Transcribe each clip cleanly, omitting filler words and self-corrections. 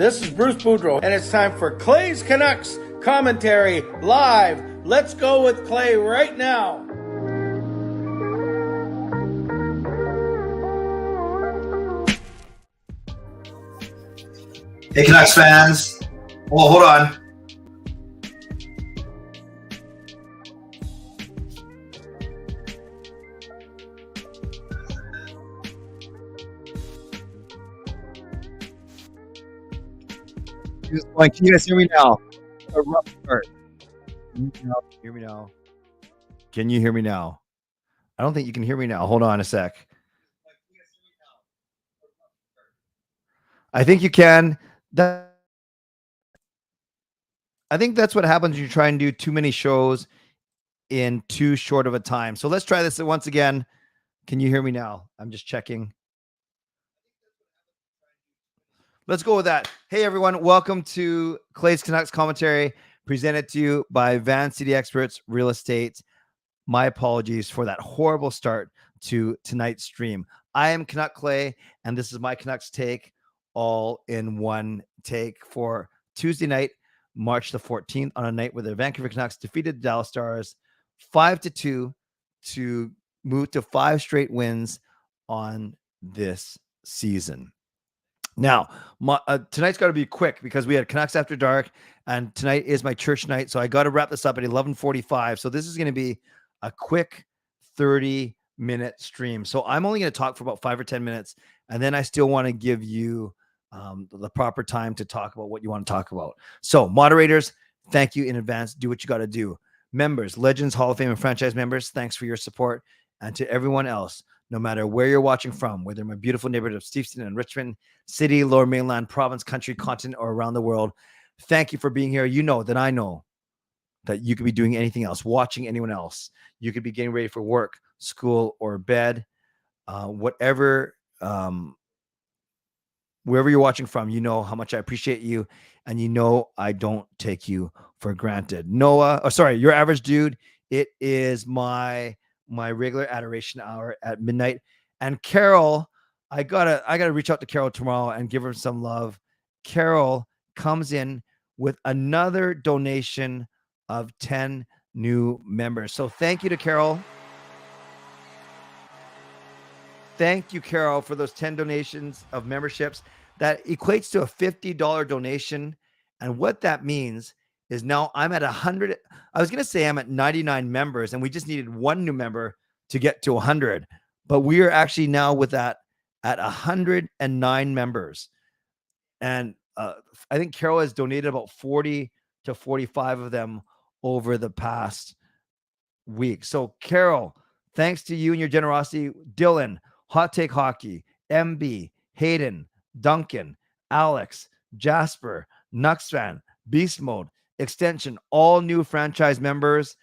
This is Bruce Boudreau, and it's time for Clay's Canucks commentary live. Let's go with Clay right now. Hey, Canucks fans. Oh, hold on. Can you guys hear me now? A rough start. Hear me now. Can you hear me now? I don't think you can hear me now. Hold on a sec. I think you can. I think that's what happens when you try and do too many shows in too short of a time. So let's try this once again. Can you hear me now? I'm just checking. Let's go with that. Hey, everyone. Welcome to Clay's Canucks commentary, presented to you by Van City Experts Real Estate. My apologies for that horrible start to tonight's stream. I am Canuck Clay, and this is my Canucks take, all in one take for Tuesday night, March the 14th, on a night where the Vancouver Canucks defeated the Dallas Stars 5-2 to move to 5 straight wins on this season. Now, tonight's got to be quick because we had Canucks After Dark, and tonight is my church night, so I got to wrap this up at 11:45. So this is going to be a quick 30-minute stream. So I'm only going to talk for about 5 or 10 minutes, and then I still want to give you the proper time to talk about what you want to talk about. So moderators, thank you in advance. Do what you got to do. Members, Legends, Hall of Fame, and franchise members, thanks for your support. And to everyone else, no matter where you're watching from, whether in my beautiful neighborhood of Steveston and Richmond City, Lower Mainland, province, country, continent, or around the world, thank you for being here. You know that I know that you could be doing anything else, watching anyone else. You could be getting ready for work, school, or bed, whatever, wherever you're watching from. You know how much I appreciate you, and you know I don't take you for granted. Your average dude. It is my regular adoration hour at midnight. And Carol, I gotta reach out to Carol tomorrow and give her some love. Carol comes in with another donation of 10 new members. So thank you to Carol. Thank you, Carol, for those 10 donations of memberships. That equates to a $50 donation. And what that means is now I'm at 100. I was going to say I'm at 99 members, and we just needed one new member to get to 100. But we are actually now with that at 109 members. And I think Carol has donated about 40 to 45 of them over the past week. So Carol, thanks to you and your generosity. Dylan, Hot Take Hockey, MB, Hayden, Duncan, Alex, Jasper, Nuxfan, Beast Mode, Extension, all new franchise members.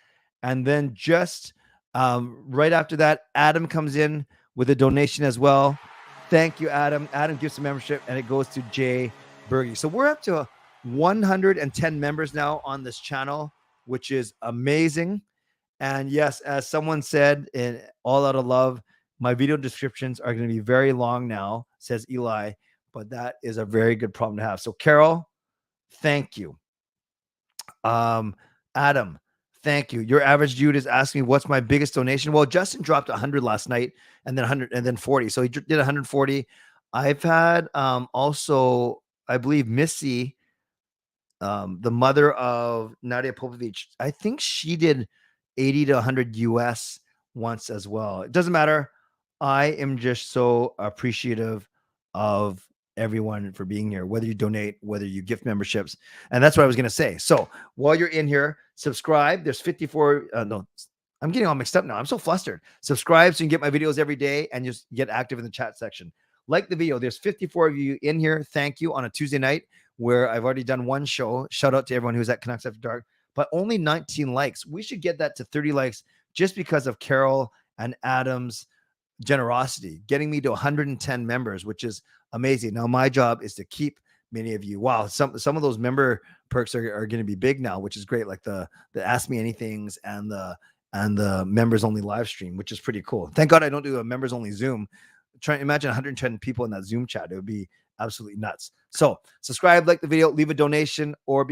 And then just right after that, Adam comes in with a donation as well. Thank you, Adam. Adam gives a membership, and it goes to Jay Berge. So we're up to 110 members now on this channel, which is amazing. And yes, as someone said, in all out of love, my video descriptions are going to be very long now, says Eli, but that is a very good problem to have. So Carol, thank you. Adam, thank you. Your average dude is asking me what's my biggest donation. Well, Justin dropped 100 last night, and then 100, and then 40. So he did 140. I've had also, I believe, Missy, the mother of Nadia Popovich, I think she did 80 to 100 US once as well. It doesn't matter. I am just so appreciative of everyone for being here, whether you donate, whether you gift memberships. And that's what I was going to say. So while you're in here, subscribe. There's 54. No, I'm getting all mixed up now. I'm so flustered. Subscribe so you can get my videos every day and just get active in the chat section. Like the video. There's 54 of you in here. Thank you, on a Tuesday night where I've already done one show. Shout out to everyone who's at Canucks After Dark, but only 19 likes. We should get that to 30 likes just because of Carol and Adam's generosity, getting me to 110 members, which is amazing. Now my job is to keep many of you. Wow, some of those member perks are going to be big now, which is great. Like the Ask Me Anythings and the members only live stream, which is pretty cool. Thank God I don't do a members only Zoom. Try imagine 110 people in that Zoom chat. It would be absolutely nuts. So subscribe, like the video, leave a donation, or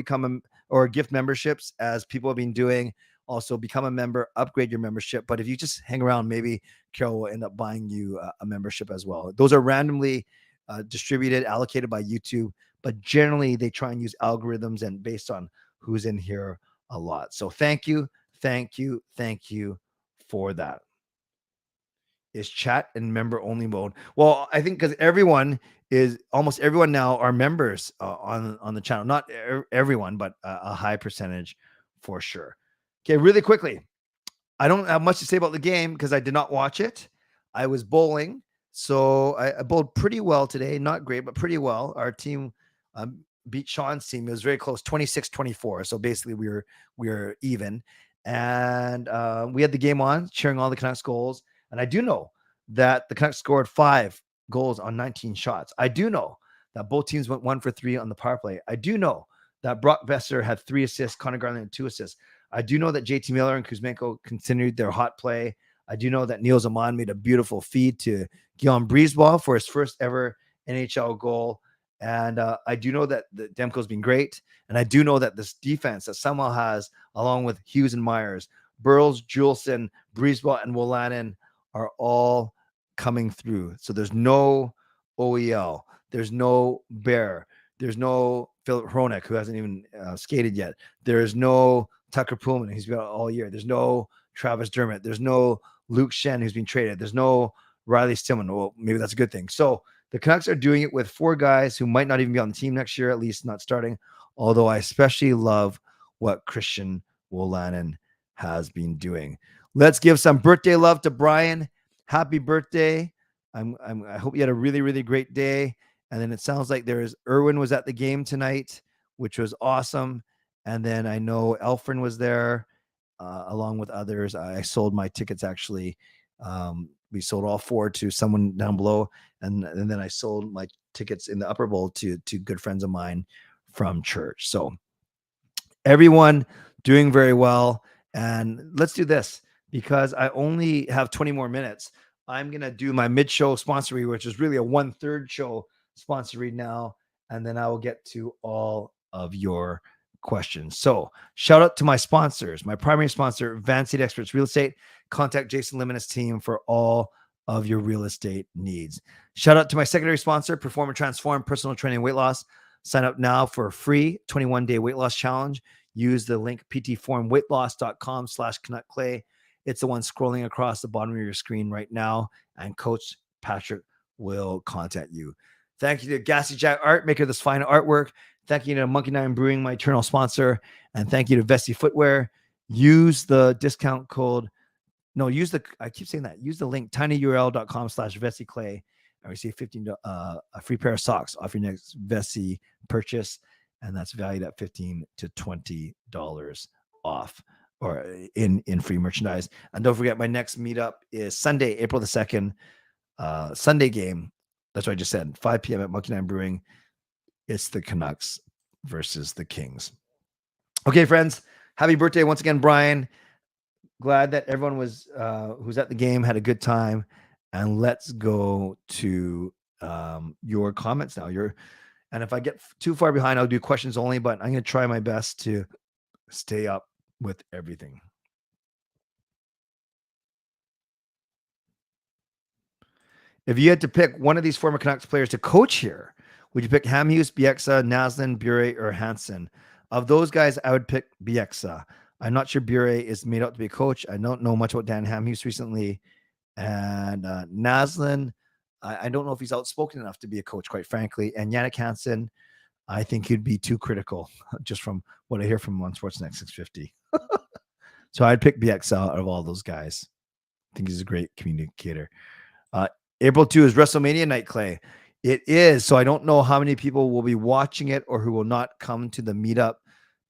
or gift memberships, as people have been doing. Also become a member, upgrade your membership. But if you just hang around, maybe Carol will end up buying you a membership as well. Those are randomly distributed, allocated by YouTube, but generally they try and use algorithms and based on who's in here a lot. So thank you for that. Is chat and member only mode? Well, I think because almost everyone now are members on the channel. Not everyone, but a high percentage for sure. Okay, really quickly. I don't have much to say about the game because I did not watch it. I was bowling, so I bowled pretty well today. Not great, but pretty well. Our team beat Sean's team. It was very close, 26-24. So basically, we were even, and we had the game on, cheering all the Canucks goals. And I do know that the Canucks scored 5 goals on 19 shots. I do know that both teams went 1 for 3 on the power play. I do know that Brock Besser had 3 assists, Connor Garland had 2 assists. I do know that JT Miller and Kuzmenko continued their hot play. I do know that Niels Amon made a beautiful feed to Guillaume Brisebois for his first ever NHL goal. And I do know that the Demko's been great. And I do know that this defense that somehow has, along with Hughes and Myers, Burles, Juleson, Brisebois, and Wolanin, are all coming through. So there's no OEL. There's no Bear. There's no Philip Hronek, who hasn't even skated yet. There's no Tucker Pullman, who's been out all year. There's no Travis Dermott. There's no Luke Shen, who's been traded. There's no Riley Stillman. Well, maybe that's a good thing. So the Canucks are doing it with 4 guys who might not even be on the team next year, at least not starting. Although I especially love what Christian Wolanin has been doing. Let's give some birthday love to Brian. Happy birthday. I hope you had a really, really great day. And then it sounds like Erwin was at the game tonight, which was awesome. And then I know Elfren was there along with others. I sold my tickets, actually. We sold all 4 to someone down below. And then I sold my tickets in the upper bowl to good friends of mine from church. So everyone doing very well. And let's do this. Because I only have 20 more minutes, I'm going to do my mid-show sponsor read, which is really a 1/3 show sponsor read now, and then I will get to all of your questions. So shout out to my sponsors. My primary sponsor, Van City Experts Real Estate. Contact Jason Lim and his team for all of your real estate needs. Shout out to my secondary sponsor, Perform and Transform Personal Training and Weight Loss. Sign up now for a free 21-day weight loss challenge. Use the link ptformweightloss.com/CanuckClay. It's the one scrolling across the bottom of your screen right now, and Coach Patrick will contact you. Thank you to Gassy Jack Art, maker of this fine artwork. Thank you to Monkey 9 Brewing, my eternal sponsor. And thank you to Vessi Footwear. Use the discount code. No, I keep saying that. Use the link tinyurl.com/VessiClay and receive a free pair of socks off your next Vessi purchase. And that's valued at $15 to $20 off, or in free merchandise. And don't forget, my next meetup is Sunday, April the 2nd, Sunday game. That's what I just said, 5 p.m. at Monkey 9 Brewing. It's the Canucks versus the Kings. Okay, friends, happy birthday once again, Brian. Glad that everyone was who's at the game had a good time. And let's go to your comments now. And if I get too far behind, I'll do questions only, but I'm going to try my best to stay up with everything. If you had to pick one of these former Canucks players to coach here, would you pick Hamhuis, Bieksa, Naslund, Bure, or Hansen? Of those guys, I would pick Bieksa. I'm not sure Bure is made out to be a coach. I don't know much about Dan Hamhuis recently. And Naslund, I don't know if he's outspoken enough to be a coach, quite frankly. And Yannick Hansen, I think he'd be too critical, just from what I hear from him on Sportsnet 650. So I'd pick Bieksa out of all those guys. I think he's a great communicator. April 2 is WrestleMania night, Clay. It is. So I don't know how many people will be watching it or who will not come to the meetup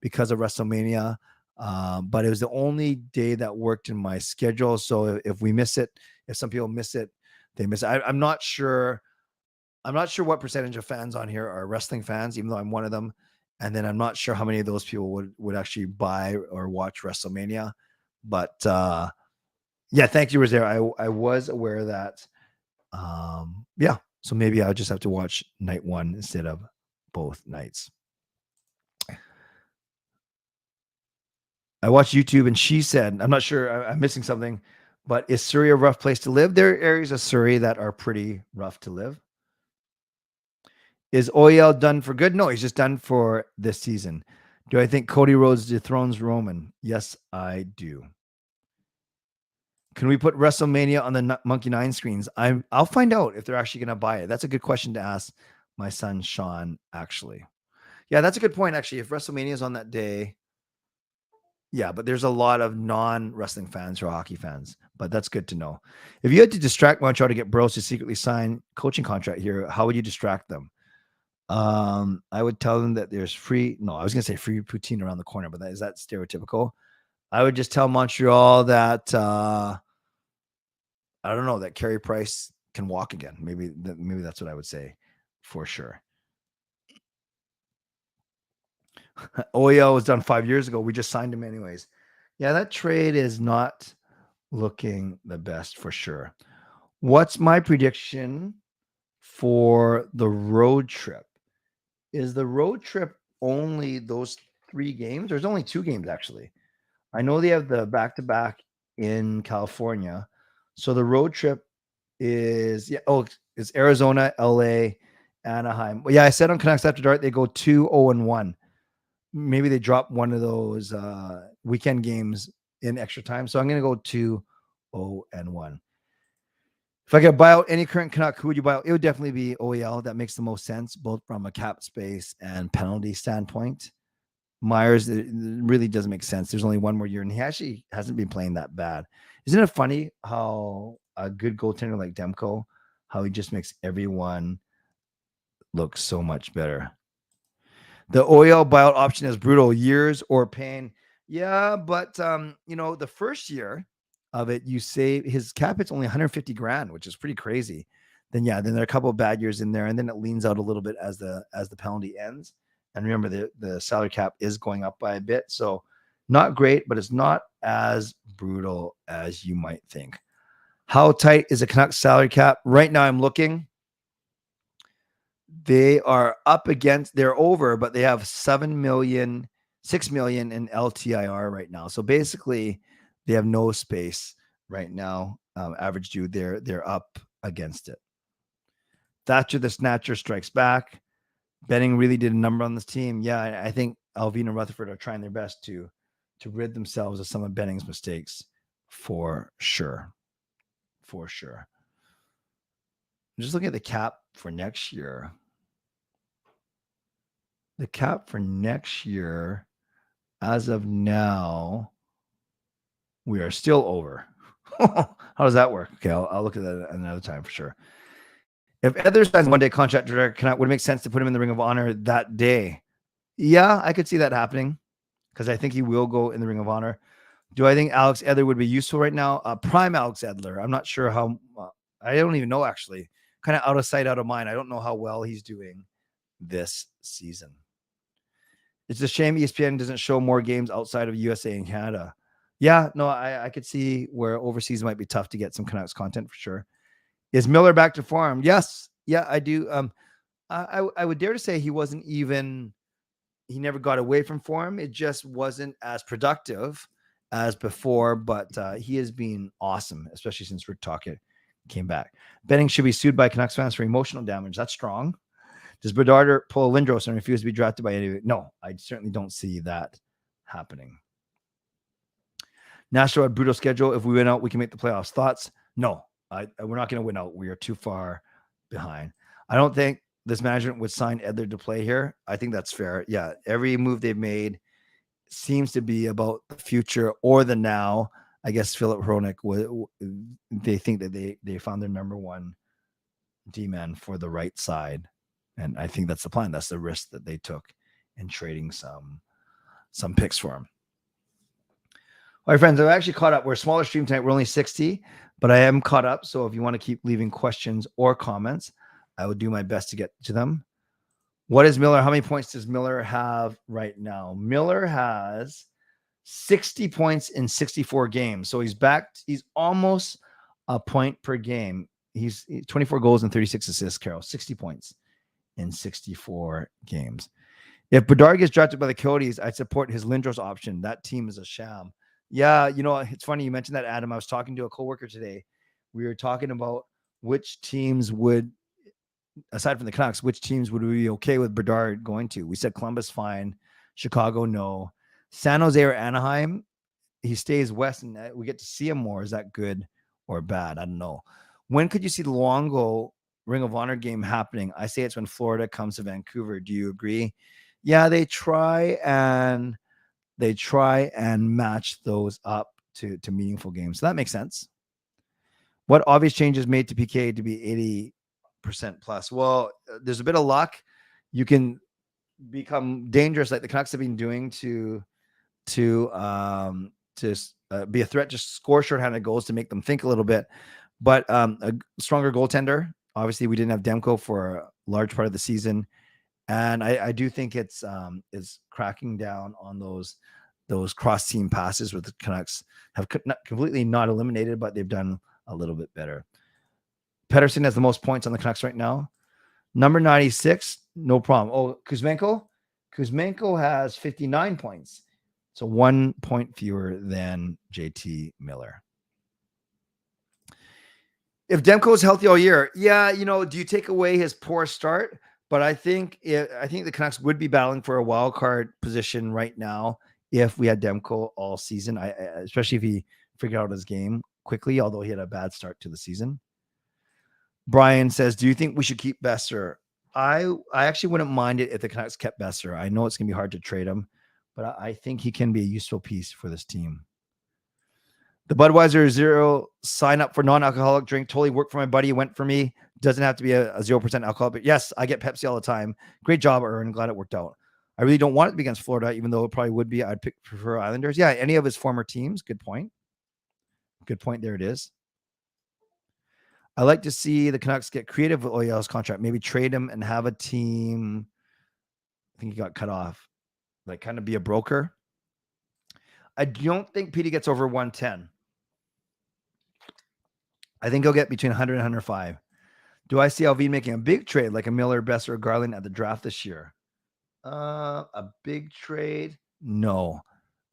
because of WrestleMania. But it was the only day that worked in my schedule. So if we miss it, if some people miss it, they miss it. I'm not sure. I'm not sure what percentage of fans on here are wrestling fans, even though I'm one of them. And then I'm not sure how many of those people would actually buy or watch WrestleMania. But yeah, thank you, Rosario. I was aware of that. Yeah, So maybe I'll just have to watch night one instead of both nights. I watched YouTube and she said, I'm not sure, I'm missing something, but is Surrey a rough place to live? There are areas of Surrey that are pretty rough to live. Is OEL done for good? No, he's just done for this season. Do I think Cody Rhodes dethrones Roman? Yes, I do. Can we put WrestleMania on the Monkey 9 screens? I'll find out if they're actually going to buy it. That's a good question to ask my son, Sean, actually. Yeah, that's a good point, actually. If WrestleMania is on that day, yeah, but there's a lot of non-wrestling fans or hockey fans, but that's good to know. If you had to distract Montreal to get Bros to secretly sign coaching contract here, how would you distract them? I would tell them that there's free poutine around the corner, but is that stereotypical? I would just tell Montreal that, I don't know, that Carey Price can walk again. Maybe that's what I would say for sure. OEL was done 5 years ago. We just signed him anyways. Yeah, that trade is not looking the best for sure. What's my prediction for the road trip? Is the road trip only those 3 games? There's only 2 games, actually. I know they have the back-to-back in California. So the road trip is, it's Arizona, LA, Anaheim. Well, yeah, I said on Canucks After Dark, they go 2-0-1. Maybe they drop one of those weekend games in extra time. So I'm going to go 2-0-1. If I could buy out any current Canuck, who would you buy out? It would definitely be OEL. That makes the most sense, both from a cap space and penalty standpoint. Myers, it really doesn't make sense. There's only one more year, and he actually hasn't been playing that bad. Isn't it funny how a good goaltender like Demko, how he just makes everyone look so much better? The OEL buyout option is brutal. Years or pain. Yeah, but the first year of it, you save his cap hit's only 150 grand, which is pretty crazy. Then there are a couple of bad years in there, and then it leans out a little bit as the penalty ends. And remember, the salary cap is going up by a bit, so not great, but it's not as brutal as you might think. How tight is a Canucks salary cap right now? I'm looking. They are up against, they're over, but they have 6 million in LTIR right now. So basically, they have no space right now. Average due, they're up against it. Thatcher the Snatcher strikes back. Benning really did a number on this team. Yeah, I think Alvin and Rutherford are trying their best to rid themselves of some of Benning's mistakes for sure. For sure. I'm just looking at the cap for next year. The cap for next year, as of now, we are still over. How does that work? Okay, I'll look at that another time for sure. If Edler signs one-day contract, would it make sense to put him in the Ring of Honor that day? Yeah, I could see that happening because I think he will go in the Ring of Honor. Do I think Alex Edler would be useful right now? Prime Alex Edler. I'm not sure how. I don't even know, actually. Kind of out of sight, out of mind. I don't know how well he's doing this season. It's a shame ESPN doesn't show more games outside of USA and Canada. Yeah, no, I could see where overseas might be tough to get some Canucks content for sure. Is Miller back to form? Yes. Yeah, I do. I would dare to say he never got away from form. It just wasn't as productive as before, but he has been awesome, especially since Rick Tocchet came back. Benning should be sued by Canucks fans for emotional damage. That's strong. Does Bedard pull Lindros and refuse to be drafted by any? No, I certainly don't see that happening. Nashville had brutal schedule. If we win out, we can make the playoffs. Thoughts? No, we're not going to win out. We are too far behind. I don't think this management would sign Edler to play here. I think that's fair. Yeah, every move they've made seems to be about the future or the now. I guess Philip Hronik, they think that they found their number one D-man for the right side. And I think that's the plan. That's the risk that they took in trading some picks for him. All right, friends, I've actually caught up. We're a smaller stream tonight. We're only 60, but I am caught up. So if you want to keep leaving questions or comments, I will do my best to get to them. What is Miller? How many points does Miller have right now? Miller has 60 points in 64 games. So he's back. He's almost a point per game. He's 24 goals and 36 assists, Carol, 60 points in 64 games. If Bedard gets drafted by the Coyotes, I'd support his Lindros option. That team is a sham. Yeah, it's funny you mentioned that, Adam. I was talking to a coworker today. We were talking about which teams would, aside from the Canucks, which teams would we be okay with Bedard going to? We said Columbus, fine. Chicago, no. San Jose or Anaheim, he stays west and we get to see him more. Is that good or bad? I don't know. When could you see the Luongo Ring of Honor game happening? I say it's when Florida comes to Vancouver. Do you agree? Yeah, they try and match those up to meaningful games. So that makes sense. What obvious changes made to PK to be 80% plus? Well, there's a bit of luck. You can become dangerous like the Canucks have been doing to be a threat, just score shorthanded goals to make them think a little bit. But a stronger goaltender. Obviously, we didn't have Demko for a large part of the season. And I do think it's cracking down on those cross team passes with the Canucks have completely not eliminated, but they've done a little bit better. Pettersson has the most points on the Canucks right now. Number 96, no problem. Oh, Kuzmenko has 59 points. So 1 point fewer than JT Miller. If Demko is healthy all year, yeah, do you take away his poor start? But I think the Canucks would be battling for a wild card position right now if we had Demko all season. Especially if he figured out his game quickly, although he had a bad start to the season. Brian says, do you think we should keep Besser? I actually wouldn't mind it if the Canucks kept Besser. I know it's going to be hard to trade him, but I think he can be a useful piece for this team. The Budweiser Zero sign up for non-alcoholic drink totally worked for my buddy. Went for me. Doesn't have to be a 0% alcohol, but yes, I get Pepsi all the time. Great job, Aaron. Glad it worked out. I really don't want it to be against Florida, even though it probably would be. I'd prefer Islanders. Yeah, any of his former teams. Good point. Good point. There it is. I like to see the Canucks get creative with OEL's contract. Maybe trade him and have a team. I think he got cut off. Like kind of be a broker. I don't think Petey gets over 110. I think he'll get between 100 and 105. Do I see Alvin making a big trade like a Miller, Besser, or Garland at the draft this year? A big trade? No,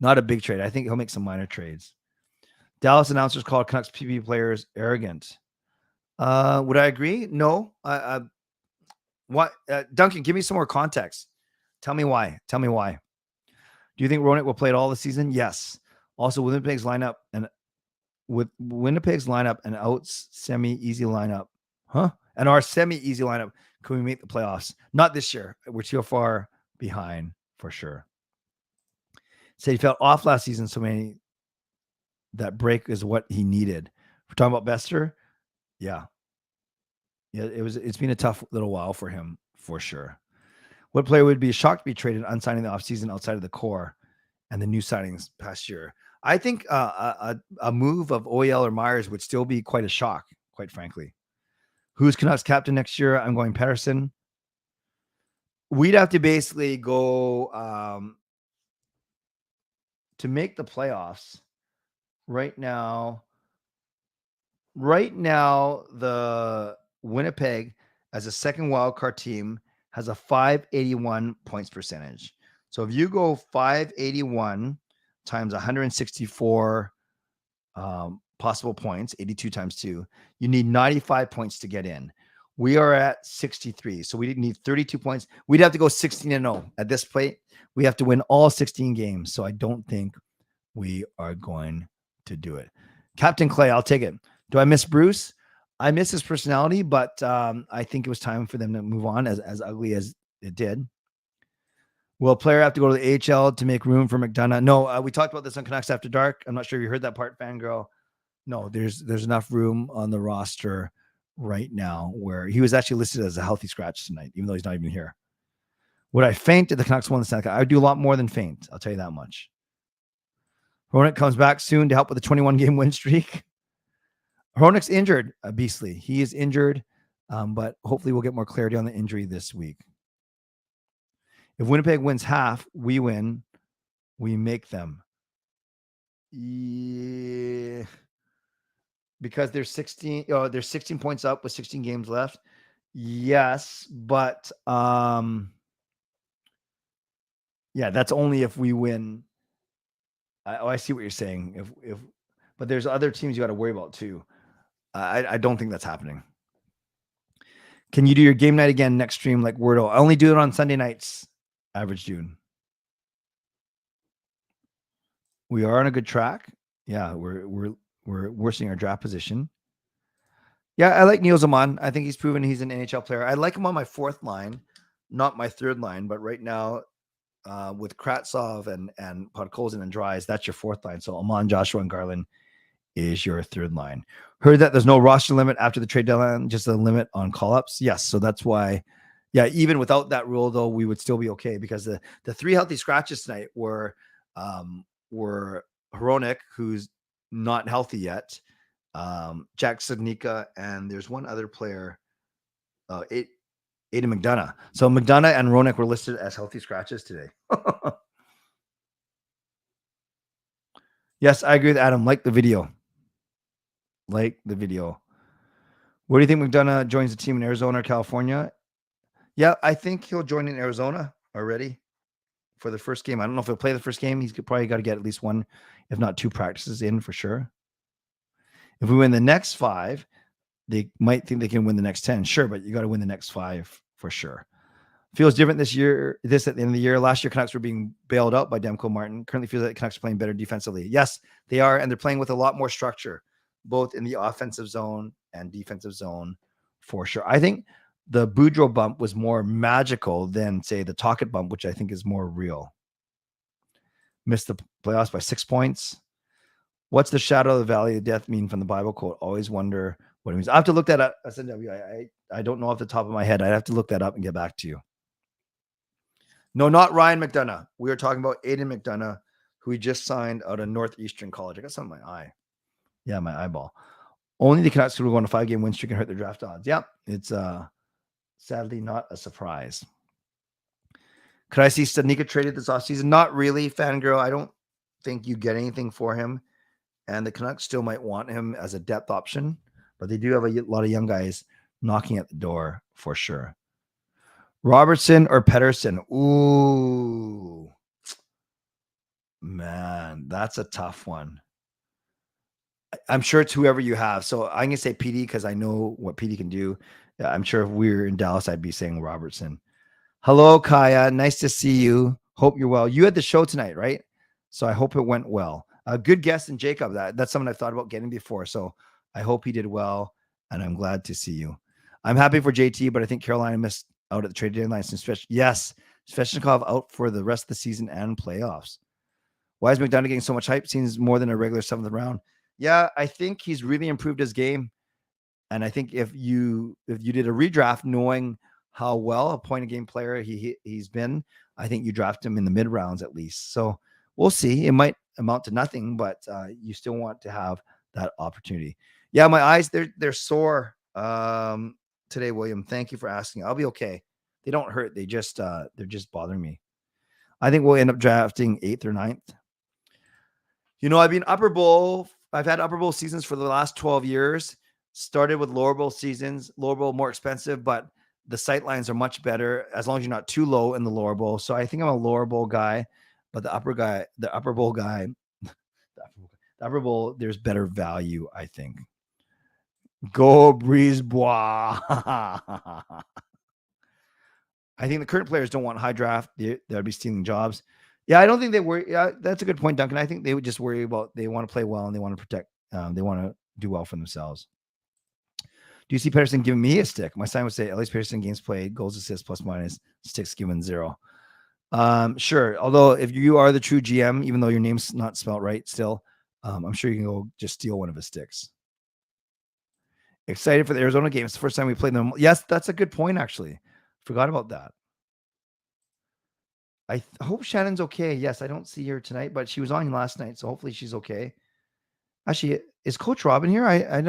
not a big trade. I think he'll make some minor trades. Dallas announcers called Canucks PB players arrogant. Would I agree? No. What? Duncan, give me some more context. Tell me why. Do you think Roenick will play it all this season? Yes. Also, Winnipeg's lineup and Out's semi-easy lineup, and our semi-easy lineup, can we make the playoffs? Not this year. We're too far behind for sure. Said he felt off last season, so many that break is what he needed. We're talking about Besser. Yeah, it's been a tough little while for him for sure. What player would be shocked to be traded unsigning the offseason outside of the core and the new signings past year? I think a move of OEL or Myers would still be quite a shock, quite frankly. Who's Canucks captain next year? I'm going Pettersson. We'd have to basically go to make the playoffs. Right now, the Winnipeg as a second wildcard team has a 581 points percentage. So if you go 581 times 164 possible points, 82 times 2, you need 95 points to get in. We are at 63, so we need 32 points. We'd have to go 16-0 at this point. We have to win all 16 games, so I don't think we are going to do it. Captain Clay, I'll take it. Do I miss Bruce? I miss his personality, but I think it was time for them to move on, as ugly as it did. Will a player have to go to the AHL to make room for McDonough? No, we talked about this on Canucks After Dark. I'm not sure if you heard that part, Fangirl. No, there's enough room on the roster right now where he was actually listed as a healthy scratch tonight, even though he's not even here. Would I faint if the Canucks won the Stanley Cup? I would do a lot more than faint. I'll tell you that much. Hronek comes back soon to help with the 21-game win streak. Hronek's injured, Beastly. He is injured, but hopefully we'll get more clarity on the injury this week. If Winnipeg wins half, we win. We make them. Yeah. because they're 16. They're 16 points up with 16 games left. Yes, but yeah, that's only if we win. I see what you're saying. But there's other teams you got to worry about too. I don't think that's happening. Can you do your game night again next stream like Wordle? I only do it on Sunday nights, Average June. We are on a good track. Yeah, we're worsening our draft position. Yeah, I like Neil Zaman. I think he's proven he's an NHL player. I like him on my fourth line, not my third line. But right now, with Kratsov and Podkolzin and Dries, that's your fourth line. So Amon, Joshua, and Garland is your third line. Heard that there's no roster limit after the trade deadline, just a limit on call-ups. Yes, so that's why. Yeah, even without that rule, though, we would still be okay because the three healthy scratches tonight were Hronik, who's not healthy yet, Jack Sednika, and there's one other player, Aiden McDonough. So McDonough and Hronik were listed as healthy scratches today. Yes, I agree with Adam. Like the video. Where do you think McDonough joins the team in Arizona or California? Yeah, I think he'll join in Arizona already for the first game. I don't know if he'll play the first game. He's probably got to get at least one, if not two practices in for sure. If we win the next 5, they might think they can win the next 10. Sure, but you got to win the next 5 for sure. Feels different this year. This at the end of the year. Last year, Canucks were being bailed out by Demko Martin. Currently feels like Canucks are playing better defensively. Yes, they are, and they're playing with a lot more structure, both in the offensive zone and defensive zone for sure. I think the Boudreaux bump was more magical than, say, the Tocchet bump, which I think is more real. Missed the playoffs by 6 points. What's the shadow of the valley of death mean from the Bible quote? Always wonder what it means. I have to look that up. I don't know off the top of my head. I'd have to look that up and get back to you. No, not Ryan McDonough. We are talking about Aiden McDonough, who we just signed out of Northeastern College. I got something in my eye. Yeah, my eyeball. Only the Canucks who go on a 5-game win streak and hurt their draft odds. Yeah, it's sadly not a surprise. Could I see Sednika traded this offseason? Not really, Fangirl. I don't think you get anything for him. And the Canucks still might want him as a depth option, but they do have a lot of young guys knocking at the door for sure. Robertson or Pettersson? Ooh, man, that's a tough one. I'm sure it's whoever you have. So I'm going to say PD because I know what PD can do. I'm sure if we were in Dallas, I'd be saying Robertson. Hello, Kaya. Nice to see you. Hope you're well. You had the show tonight, right? So I hope it went well. A good guest in Jacob. That's someone I've thought about getting before. So I hope he did well, and I'm glad to see you. I'm happy for JT, but I think Carolina missed out at the trade deadline. Yes, Svechnikov out for the rest of the season and playoffs. Why is McDonough getting so much hype? Seems more than a regular 7th round. Yeah, I think he's really improved his game. And I think if you did a redraft knowing how well a point of game player he's been, I think you draft him in the mid rounds at least. So we'll see. It might amount to nothing, but you still want to have that opportunity. Yeah, my eyes, they're sore today, William. Thank you for asking. I'll be okay. They don't hurt. They're just bothering me. I think we'll end up drafting 8th or 9th. You know, I've had Upper Bowl seasons for the last 12 years. Started with lower bowl seasons. Lower bowl more expensive, but the sight lines are much better as long as you're not too low in the lower bowl. So I think I'm a lower bowl guy, but the upper bowl, there's better value, I think. Go Brisebois. I think the current players don't want high draft. They'll be stealing jobs. Yeah, I don't think they worry. Yeah, that's a good point, Duncan. I think they would just worry about they want to play well and they want to protect. They want to do well for themselves. Do you see Pettersson giving me a stick? My sign would say at least Pettersson games played, goals, assists, plus minus, sticks given 0. Sure. Although if you are the true GM, even though your name's not spelled right still, I'm sure you can go just steal one of his sticks. Excited for the Arizona game. It's the first time we played them. Yes, that's a good point, actually. Forgot about that. I hope Shannon's okay. Yes, I don't see her tonight, but she was on last night, so hopefully she's okay. Actually, is Coach Robin here? I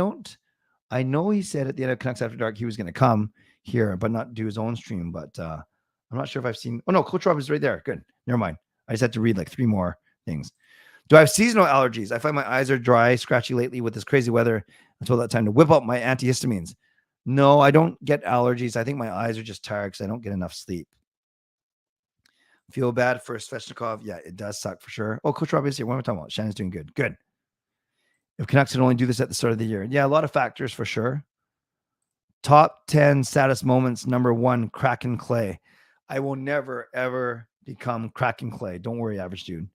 know he said at the end of Canucks After Dark he was going to come here, but not do his own stream. But I'm not sure if I've seen. Oh no, Coach Robin's right there. Good. Never mind. I just had to read like 3 more things. Do I have seasonal allergies? I find my eyes are dry, scratchy lately with this crazy weather. until that time to whip out my antihistamines. No, I don't get allergies. I think my eyes are just tired because I don't get enough sleep. Feel bad for Svechnikov. Yeah, it does suck for sure. Oh, Coach Rob is here. What am I talking about? Shannon's doing good. Good. If Canucks could only do this at the start of the year. Yeah, a lot of factors for sure. Top 10 saddest moments. Number 1, Kraken Clay. I will never, ever become Kraken Clay. Don't worry, average dude.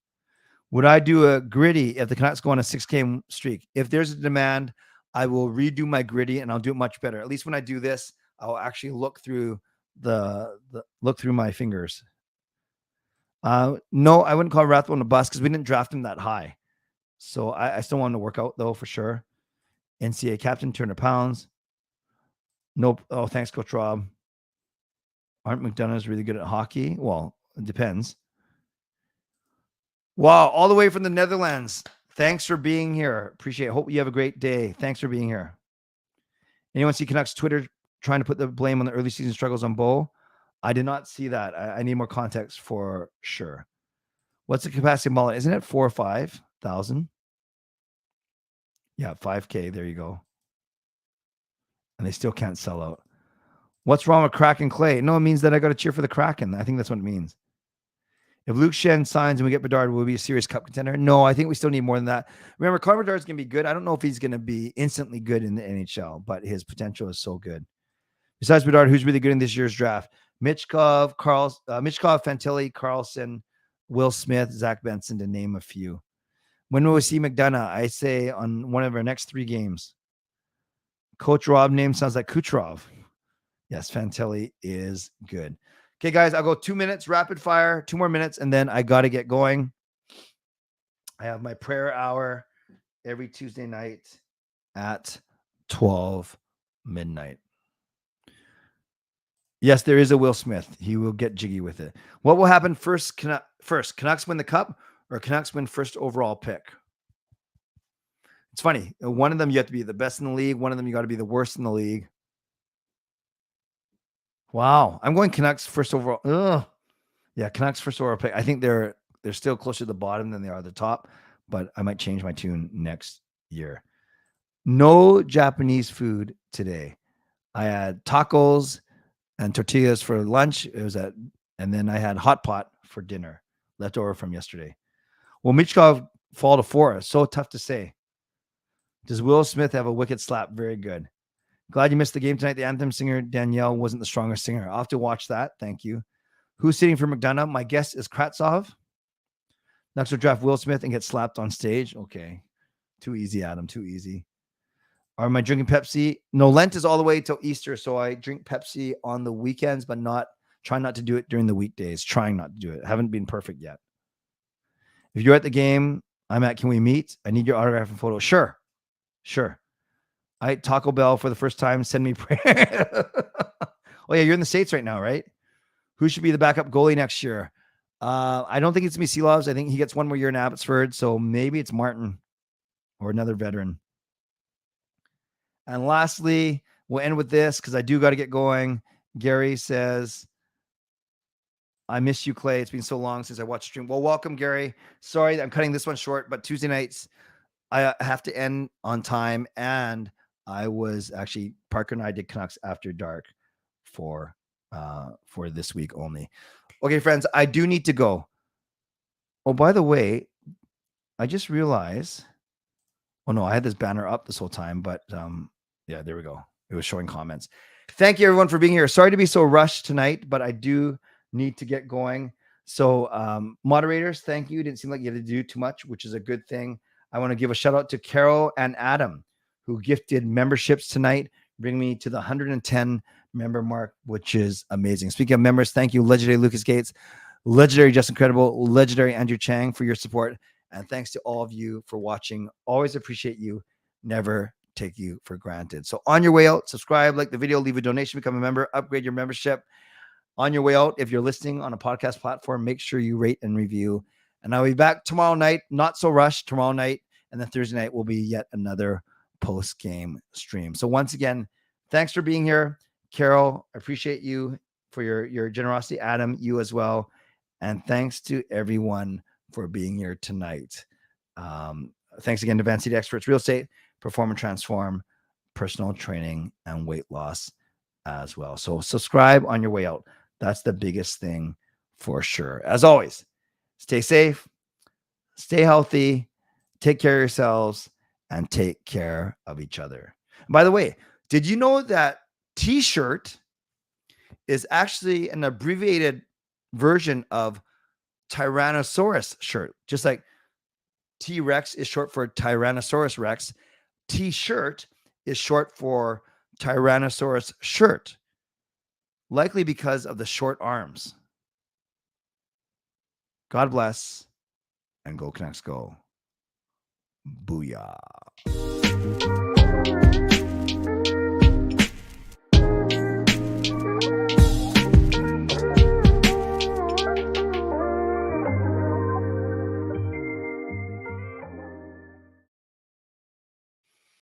Would I do a gritty if the Canucks go on a 6-game streak? If there's a demand, I will redo my gritty and I'll do it much better. At least when I do this, I'll actually look through my fingers. No, I wouldn't call Rathbone a bust because we didn't draft him that high. So I still want him to work out though, for sure. NCAA captain, 200 pounds. Nope. Oh, thanks, Coach Rob. Aren't McDonough's really good at hockey? Well, it depends. Wow, all the way from the Netherlands. Thanks for being here. Appreciate it. Hope you have a great day. Thanks for being here. Anyone see Canucks Twitter trying to put the blame on the early season struggles on Bo? I did not see that. I need more context for sure. What's the capacity of mullet? Isn't it 4,000 or 5,000? Yeah, 5K. There you go. And they still can't sell out. What's wrong with Kraken Clay? No, it means that I got to cheer for the Kraken. I think that's what it means. If Luke Shen signs and we get Bedard, will we be a serious cup contender? No, I think we still need more than that. Remember, Connor Bedard's going to be good. I don't know if he's going to be instantly good in the NHL, but his potential is so good. Besides Bedard, who's really good in this year's draft? Michkov, Fantilli, Carlson, Will Smith, Zach Benson, to name a few. When will we see McDonough? I say on one of our next 3 games. Coach Rob name sounds like Kucherov. Yes, Fantilli is good. Okay, guys, I'll go 2 minutes, rapid fire, 2 more minutes, and then I got to get going. I have my prayer hour every Tuesday night at 12 midnight. Yes, there is a Will Smith. He will get jiggy with it. What will happen first? Canucks win the cup or Canucks win first overall pick? It's funny. One of them, you have to be the best in the league. One of them, you got to be the worst in the league. Wow. I'm going Canucks first overall. Ugh. Yeah, Canucks first overall pick. I think they're still closer to the bottom than they are the top, but I might change my tune next year. No Japanese food today. I had tacos and tortillas for lunch. And then I had hot pot for dinner, left over from yesterday. Will Michkov fall to 4? So tough to say. Does Will Smith have a wicked slap? Very good. Glad you missed the game tonight. The anthem singer, Danielle, wasn't the strongest singer. I'll have to watch that. Thank you. Who's sitting for McDonough? My guess is Kratsov. Next will draft Will Smith and get slapped on stage. Okay. Too easy, Adam. Too easy. Am I drinking Pepsi? No, Lent is all the way till Easter, so I drink Pepsi on the weekends, but trying not to do it during the weekdays. Trying not to do it. Haven't been perfect yet. If you're at the game I'm at, can we meet? I need your autograph and photo. Sure. I ate Taco Bell for the first time. Send me prayer. Oh, yeah, you're in the States right now, right? Who should be the backup goalie next year? I don't think it's going to be Seelovs. I think he gets one more year in Abbotsford, so maybe it's Martin or another veteran. And lastly, we'll end with this because I do got to get going. Gary says, I miss you, Clay. It's been so long since I watched stream. Well, welcome, Gary. Sorry, I'm cutting this one short, but Tuesday nights, I have to end on time. And I was actually, Parker and I did Canucks After Dark for this week only. Okay, friends, I do need to go. Oh, by the way, I just realized, oh no, I had this banner up this whole time, but yeah, there we go. It was showing comments. Thank you everyone for being here. Sorry to be so rushed tonight, but I do need to get going. So moderators, thank you. It didn't seem like you had to do too much, which is a good thing. I want to give a shout out to Carol and Adam, who gifted memberships tonight, bringing me to the 110 member mark, which is amazing. Speaking of members, thank you, legendary Lucas Gates, legendary Just Incredible, legendary Andrew Chang, for your support. And thanks to all of you for watching. Always appreciate you. Never take you for granted. So on your way out, subscribe, like the video, leave a donation, become a member, upgrade your membership. On your way out, if you're listening on a podcast platform, make sure you rate and review. And I'll be back tomorrow night, not so rushed tomorrow night. And then Thursday night will be yet another post-game stream. So once again, thanks for being here. Carol, I appreciate you for your generosity. Adam, you as well. And thanks to everyone for being here tonight. Thanks again to Van City Experts Real Estate, Perform and Transform. personal training and weight loss as well. So subscribe on your way out. That's the biggest thing for sure. As always, stay safe, stay healthy, take care of yourselves, and take care of each other. And by the way, did you know that T-shirt is actually an abbreviated version of Tyrannosaurus shirt? Just like T-Rex is short for Tyrannosaurus Rex, T-shirt is short for Tyrannosaurus shirt, likely because of the short arms. God bless, and go Canucks go. Booyah.